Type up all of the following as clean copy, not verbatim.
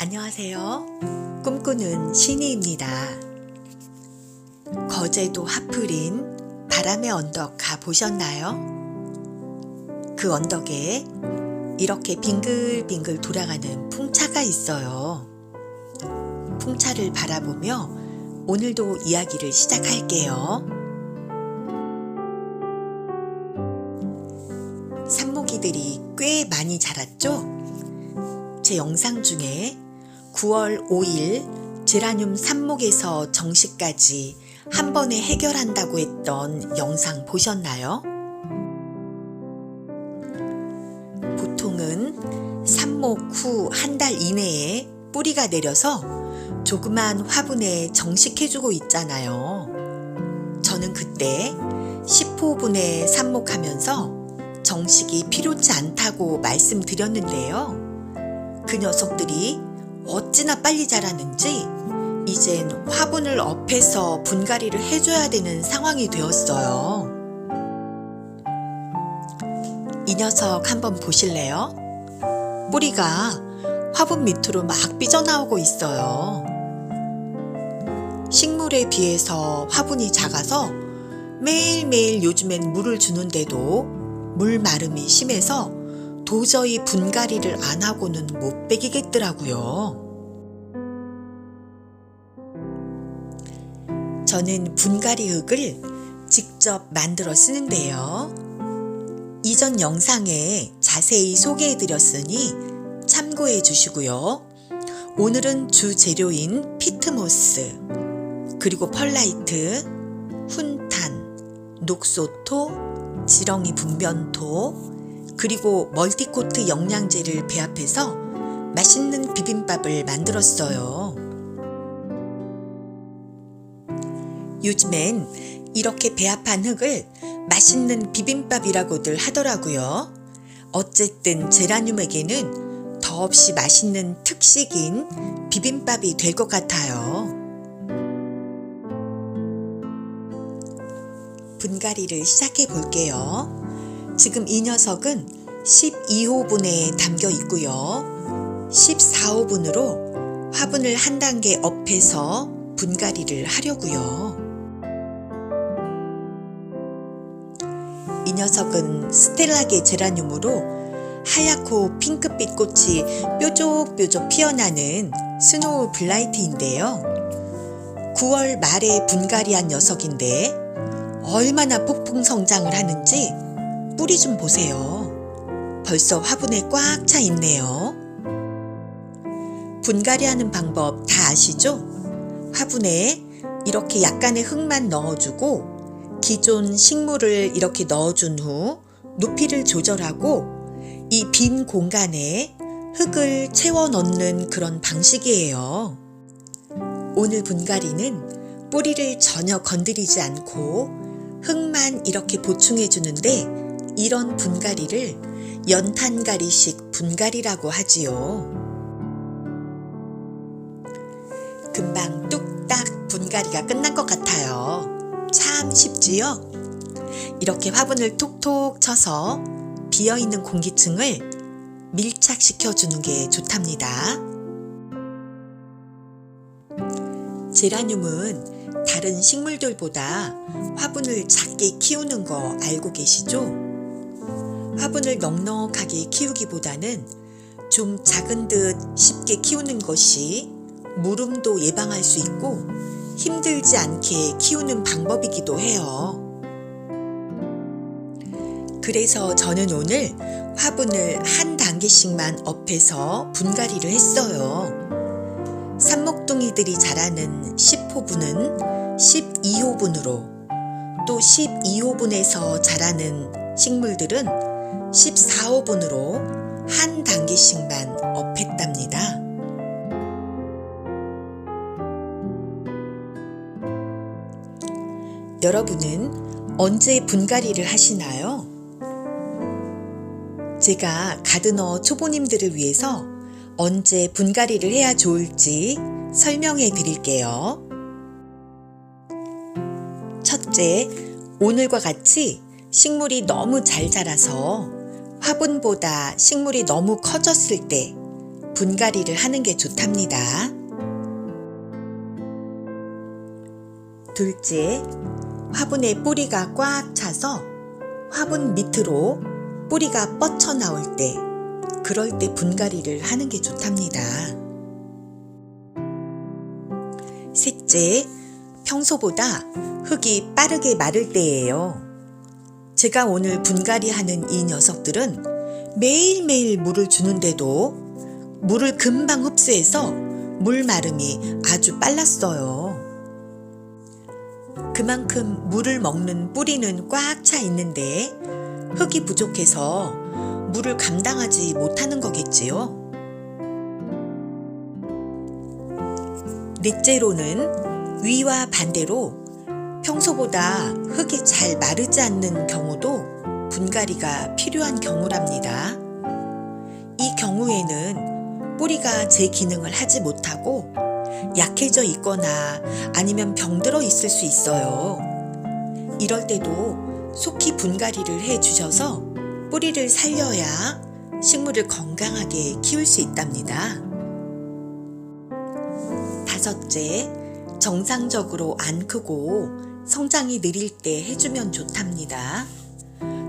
안녕하세요. 꿈꾸는 신이입니다. 거제도 하플인 바람의 언덕 가보셨나요? 그 언덕에 이렇게 빙글빙글 돌아가는 풍차가 있어요. 풍차를 바라보며 오늘도 이야기를 시작할게요. 산모기들이 꽤 많이 자랐죠? 제 영상 중에 9월 5일 제라늄 삽목에서 정식까지 한 번에 해결한다고 했던 영상 보셨나요? 보통은 삽목 후 한 달 이내에 뿌리가 내려서 조그만 화분에 정식해주고 있잖아요. 저는 그때 10호분에 삽목하면서 정식이 필요치 않다고 말씀드렸는데요. 그 녀석들이 어찌나 빨리 자라는지 이젠 화분을 업해서 분갈이를 해줘야 되는 상황이 되었어요. 이 녀석 한번 보실래요? 뿌리가 화분 밑으로 막 삐져나오고 있어요. 식물에 비해서 화분이 작아서 매일매일 요즘엔 물을 주는데도 물 마름이 심해서 도저히 분갈이를 안 하고는 못 베기겠더라고요. 저는 분갈이 흙을 직접 만들어 쓰는데요. 이전 영상에 자세히 소개해 드렸으니 참고해 주시고요. 오늘은 주 재료인 피트모스, 그리고 펄라이트, 훈탄, 녹소토, 지렁이 분변토, 그리고 멀티코트 영양제를 배합해서 맛있는 비빔밥을 만들었어요. 요즘엔 이렇게 배합한 흙을 맛있는 비빔밥이라고들 하더라고요. 어쨌든 제라늄에게는 더없이 맛있는 특식인 비빔밥이 될 것 같아요. 분갈이를 시작해 볼게요. 지금 이 녀석은 12호분에 담겨 있고요. 14호분으로 화분을 한 단계 업해서 분갈이를 하려고요. 이 녀석은 스텔라게 제라늄으로 하얗고 핑크빛 꽃이 뾰족뾰족 피어나는 스노우 블라이트인데요. 9월 말에 분갈이한 녀석인데 얼마나 폭풍 성장을 하는지 뿌리 좀 보세요. 벌써 화분에 꽉 차 있네요. 분갈이하는 방법 다 아시죠? 화분에 이렇게 약간의 흙만 넣어주고 기존 식물을 이렇게 넣어준 후 높이를 조절하고 이 빈 공간에 흙을 채워 넣는 그런 방식이에요. 오늘 분갈이는 뿌리를 전혀 건드리지 않고 흙만 이렇게 보충해 주는데 이런 분갈이를 연탄갈이식 분갈이라고 하지요. 금방 뚝딱 분갈이가 끝난 것 같아요. 참 쉽지요? 이렇게 화분을 톡톡 쳐서 비어있는 공기층을 밀착시켜주는 게 좋답니다. 제라늄은 다른 식물들보다 화분을 작게 키우는 거 알고 계시죠? 화분을 넉넉하게 키우기보다는 좀 작은 듯 쉽게 키우는 것이 물음도 예방할 수 있고 힘들지 않게 키우는 방법이기도 해요. 그래서 저는 오늘 화분을 한 단계씩만 업해서 분갈이를 했어요. 삽목둥이들이 자라는 10호분은 12호분으로, 또 12호분에서 자라는 식물들은 14호분으로 한 단계씩만 업했답니다. 여러분은 언제 분갈이를 하시나요? 제가 가드너 초보님들을 위해서 언제 분갈이를 해야 좋을지 설명해 드릴게요. 첫째, 오늘과 같이 식물이 너무 잘 자라서 화분보다 식물이 너무 커졌을 때 분갈이를 하는 게 좋답니다. 둘째, 화분에 뿌리가 꽉 차서 화분 밑으로 뿌리가 뻗쳐 나올 때, 그럴 때 분갈이를 하는 게 좋답니다. 셋째, 평소보다 흙이 빠르게 마를 때예요. 제가 오늘 분갈이하는 이 녀석들은 매일매일 물을 주는데도 물을 금방 흡수해서 물 마름이 아주 빨랐어요. 그만큼 물을 먹는 뿌리는 꽉 차 있는데 흙이 부족해서 물을 감당하지 못하는 거겠지요. 넷째로는 위와 반대로 평소보다 흙이 잘 마르지 않는 경우도 분갈이가 필요한 경우랍니다. 이 경우에는 뿌리가 제 기능을 하지 못하고 약해져 있거나 아니면 병들어 있을 수 있어요. 이럴 때도 속히 분갈이를 해 주셔서 뿌리를 살려야 식물을 건강하게 키울 수 있답니다. 다섯째, 정상적으로 안 크고 성장이 느릴 때 해주면 좋답니다.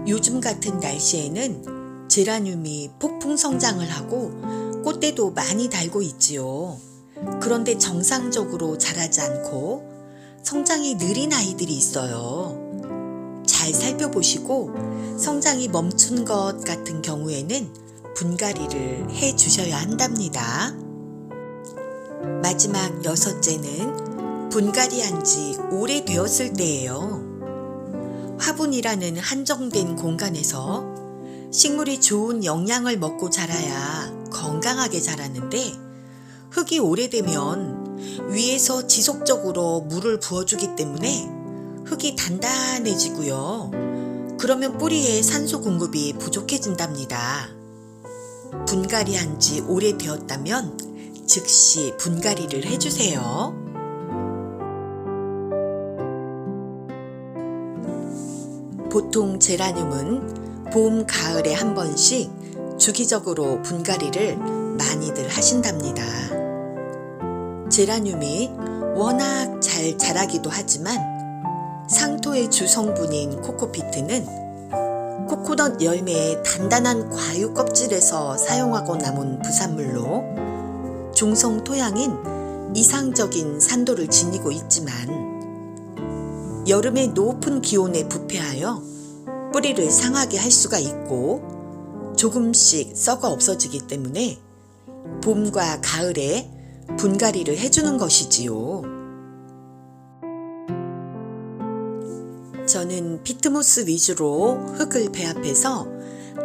요즘 같은 날씨에는 제라늄이 폭풍 성장을 하고 꽃대도 많이 달고 있지요. 그런데 정상적으로 자라지 않고 성장이 느린 아이들이 있어요. 잘 살펴보시고 성장이 멈춘 것 같은 경우에는 분갈이를 해 주셔야 한답니다. 마지막 여섯째는 분갈이한 지 오래되었을 때예요. 화분이라는 한정된 공간에서 식물이 좋은 영양을 먹고 자라야 건강하게 자라는데 흙이 오래되면 위에서 지속적으로 물을 부어주기 때문에 흙이 단단해지고요. 그러면 뿌리에 산소 공급이 부족해진답니다. 분갈이한 지 오래되었다면 즉시 분갈이를 해주세요. 보통 제라늄은 봄, 가을에 한 번씩 주기적으로 분갈이를 많이들 하신답니다. 제라늄이 워낙 잘 자라기도 하지만 상토의 주성분인 코코피트는 코코넛 열매의 단단한 과육 껍질에서 사용하고 남은 부산물로 중성 토양인 이상적인 산도를 지니고 있지만 여름의 높은 기온에 부패하여 뿌리를 상하게 할 수가 있고 조금씩 썩어 없어지기 때문에 봄과 가을에 분갈이를 해주는 것이지요. 저는 피트모스 위주로 흙을 배합해서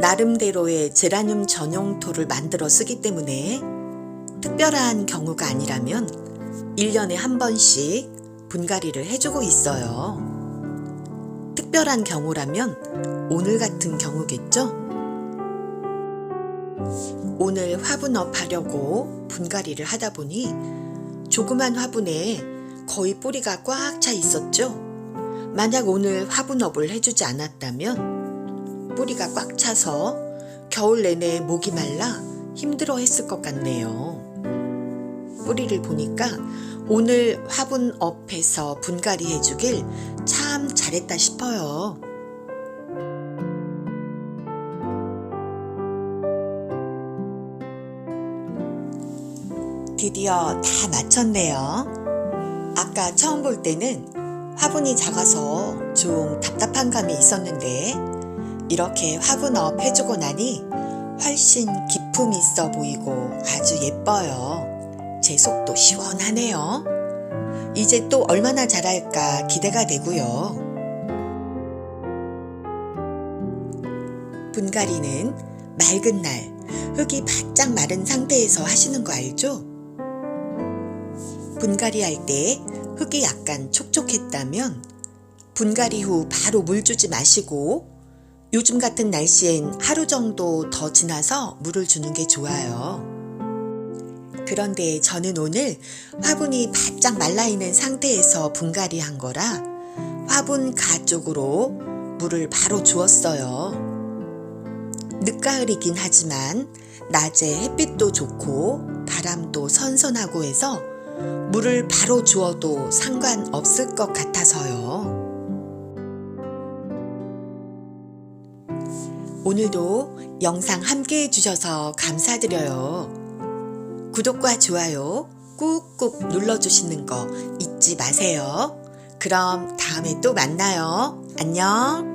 나름대로의 제라늄 전용토를 만들어 쓰기 때문에 특별한 경우가 아니라면 1년에 한 번씩 분갈이를 해주고 있어요. 특별한 경우라면 오늘 같은 경우겠죠? 오늘 화분업 하려고 분갈이를 하다 보니 조그만 화분에 거의 뿌리가 꽉 차 있었죠? 만약 오늘 화분업을 해주지 않았다면 뿌리가 꽉 차서 겨울 내내 목이 말라 힘들어 했을 것 같네요. 뿌리를 보니까 오늘 화분업해서 분갈이 해주길 참 잘했다 싶어요. 드디어 다 마쳤네요. 아까 처음 볼 때는 화분이 작아서 좀 답답한 감이 있었는데 이렇게 화분업 해주고 나니 훨씬 기품 있어 보이고 아주 예뻐요. 제 속도 시원하네요. 이제 또 얼마나 자랄까 기대가 되고요. 분갈이는 맑은 날 흙이 바짝 마른 상태에서 하시는 거 알죠? 분갈이 할 때 흙이 약간 촉촉했다면 분갈이 후 바로 물 주지 마시고 요즘 같은 날씨엔 하루 정도 더 지나서 물을 주는 게 좋아요. 그런데 저는 오늘 화분이 바짝 말라있는 상태에서 분갈이 한 거라 화분 가 쪽으로 물을 바로 주었어요. 늦가을이긴 하지만 낮에 햇빛도 좋고 바람도 선선하고 해서 물을 바로 주어도 상관없을 것 같아서요. 오늘도 영상 함께 해주셔서 감사드려요. 구독과 좋아요 꾹꾹 눌러주시는 거 잊지 마세요. 그럼 다음에 또 만나요. 안녕.